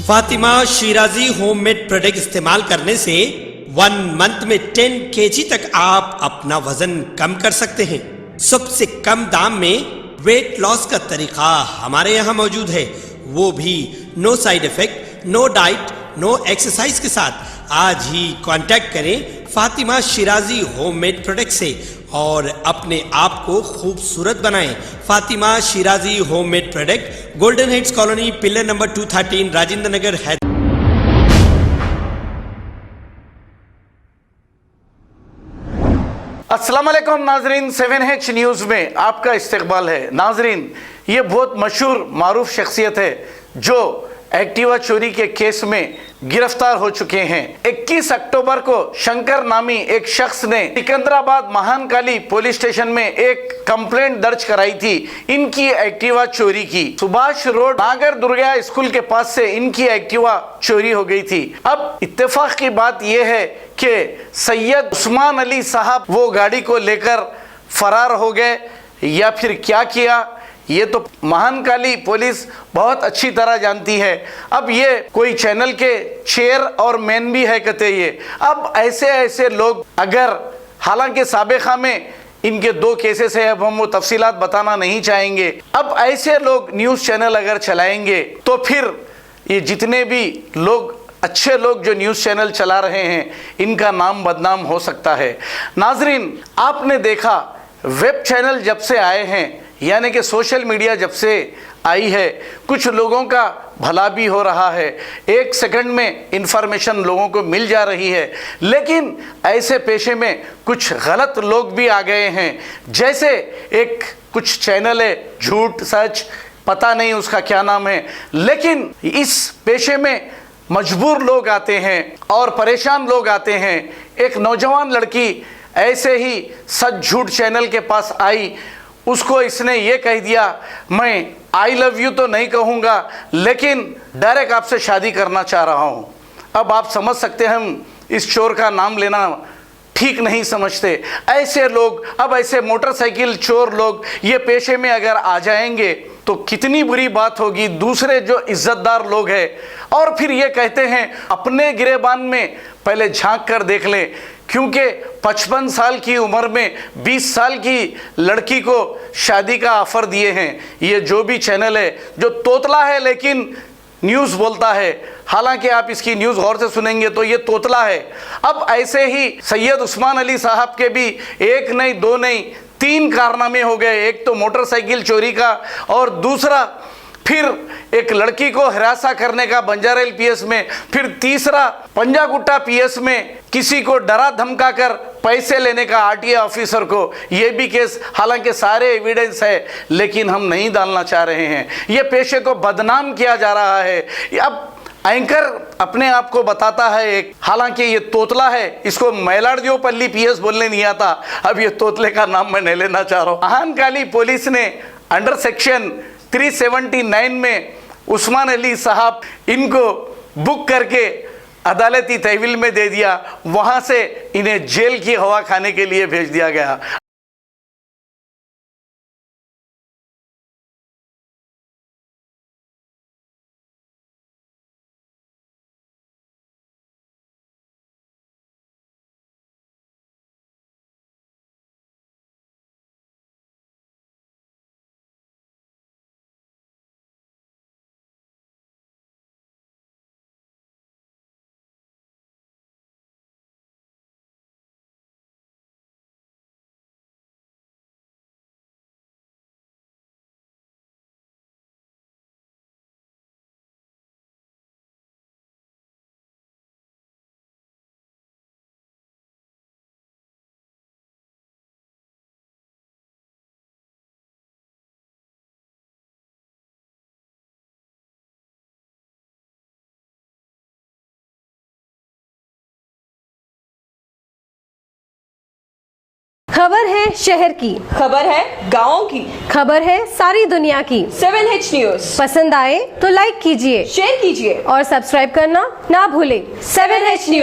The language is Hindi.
फातिमा शिराजी होममेड प्रोडक्ट इस्तेमाल करने से 1 मंथ में 10 kg तक आप अपना वजन कम कर सकते हैं। सबसे कम दाम में वेट लॉस का तरीका हमारे यहाँ मौजूद है, वो भी no side effect, no diet, no exercise के साथ। आज ही कांटेक्ट करें फातिमा शिराजी होममेड प्रोडक्ट से और अपने आप को खूबसूरत बनाएं। Fatima Shirazi homemade product, golden heads colony, pillar number 213, Rajendra Nagar, Hyderabad. अस्सलाम वालेकुम नाजरीन, 7H न्यूज में आपका इस्तकबाल है। नाजरीन, ये बहुत मशहूर मारूफ शख्सियत है जो एक्टिवा चोरी के केस में गिरफ्तार हो चुके हैं। 21 अक्टूबर को शंकर नामी एक शख्स ने सिकंदराबाद महानकाली पुलिस स्टेशन में एक कंप्लेंट दर्ज कराई थी इनकी एक्टिवा चोरी की। सुभाष रोड नागर दुर्गा स्कूल के पास से इनकी एक्टिवा चोरी हो गई थी। अब इत्तेफाक की बात यह है कि सैयद उस्मान अली साहब वो गाड़ी को लेकर फरार हो गए या फिर क्या किया, ये तो महानकाली पुलिस बहुत अच्छी तरह जानती है। अब ये कोई चैनल के चेयर और मैन भी है कहते ये। अब ऐसे लोग अगर, हालांकि साबिका में इनके 2 केसेस है, अब हम वो तफसीलात बताना नहीं चाहेंगे। अब ऐसे लोग न्यूज़ चैनल अगर चलाएंगे तो फिर ये जितने भी लोग, अच्छे लोग जो न्यूज़ चैनल चला रहे हैं, इनका नाम बदनाम हो सकता है। नाजरीन, आपने देखा वेब चैनल जब से आए हैं, यानी कि सोशल मीडिया जब से आई है, कुछ लोगों का भला भी हो रहा है, 1 सेकंड में इंफॉर्मेशन लोगों को मिल जा रही है। लेकिन ऐसे पेशे में कुछ गलत लोग भी आ गए हैं। जैसे एक कुछ चैनल है, झूठ सच पता नहीं उसका क्या नाम है, लेकिन इस पेशे में मजबूर लोग आते हैं और परेशान लोग आते हैं। एक नौजवान लड़की ऐसे ही सच झूठ चैनल के पास आई, उसको इसने ये कह दिया, मैं आई लव यू तो नहीं कहूँगा लेकिन डायरेक्ट आपसे शादी करना चाह रहा हूँ। अब आप समझ सकते हैं हम इस चोर का नाम लेना ठीक नहीं समझते। ऐसे लोग, अब ऐसे मोटरसाइकिल चोर लोग ये पेशे में अगर आ जाएंगे तो कितनी बुरी बात होगी। दूसरे जो इज्जतदार लोग हैं और फिर ये कहते हैं अपने गिरेबान में पहले झांक कर देख लें, क्योंकि 55 साल की उम्र में 20 साल की लड़की को शादी का ऑफर दिए हैं। ये जो भी चैनल है, जो तोतला है लेकिन न्यूज़ बोलता है, हालांकि आप इसकी न्यूज़ गौर से सुनेंगे तो ये तोतला है। अब ऐसे ही सैयद उस्मान अली साहब के भी 1 नहीं 2 नहीं 3 कारनामे हो गए। एक तो मोटरसाइकिल चोरी का और दूसरा फिर एक लड़की को हिरासा करने का बंजारेल पीएस में, फिर तीसरा पंजागुट्टा पीएस में किसी को डरा धमका कर पैसे लेने का आरटीए ऑफिसर को। ये भी केस, हालांकि सारे एविडेंस है लेकिन हम नहीं डालना चाह रहे हैं। ये पेशे को बदनाम किया जा रहा है। अब एंकर अपने आप को बताता है एक, हालांकि ये तोतला है, इसको मैलाडदेवपल्ली पीएस बोलने नहीं आता। अब ये तोतले का नाम मैं नहीं लेना चाह रहा हूँ। महानकाली पुलिस ने अंडर सेक्शन 379 में उस्मान अली साहब इनको बुक करके अदालती तहवील में दे दिया, वहां से इन्हें जेल की हवा खाने के लिए भेज दिया गया। खबर है शहर की, खबर है गाँव की, खबर है सारी दुनिया की। 7H न्यूज पसंद आए तो लाइक कीजिए, शेयर कीजिए और सब्सक्राइब करना ना भूलें। 7H news.